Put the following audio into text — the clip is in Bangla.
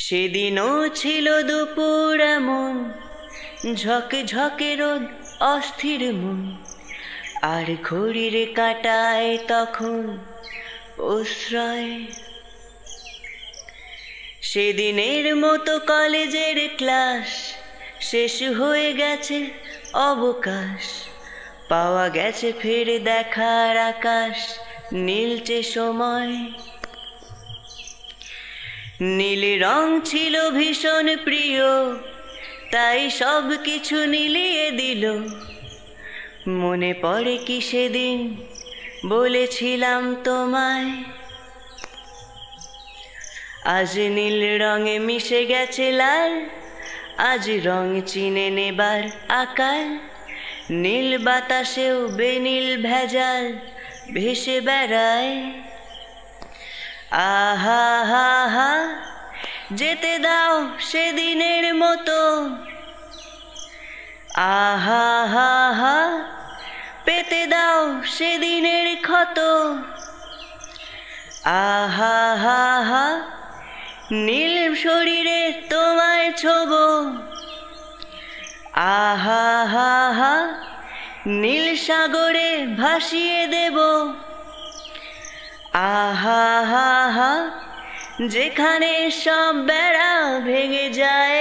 সেদিনও ছিল দুপুর এমন, ঝকে ঝকে রোদ, অস্থির মন, আর ঘড়ির কাঁটায় তখন প্রশ্রয়। সেদিনের মতো কলেজের ক্লাস শেষ হয়ে গেছে, অবকাশ পাওয়া গেছে, ফের দেখার আকাশ নীলচে সময়। নীল রং ছিল ভীষণ প্রিয়, তাই সব কিছু নীলিয়ে দিল। মনে পড়ে কি সেদিন বলেছিলাম তোমায়, আজ নীল রঙে মিশে গেছে লাল, আজ রং চিনে নেবার আকাল। নীল বাতাসেও বেনীল ভেজাল ভেসে বেড়ায়। আহা হা হা, যেতে দাও সেদিনের মতো। আহা হা হা, পেতে দাও সেদিনের ক্ষত। আহা হা হা, নীল শরীরে তোমায় ছোবো। আহা হা হা, নীল সাগরে ভাসিয়ে দেব। আহা হা হা, যেখানে সব বেড়া ভেঙে যায়।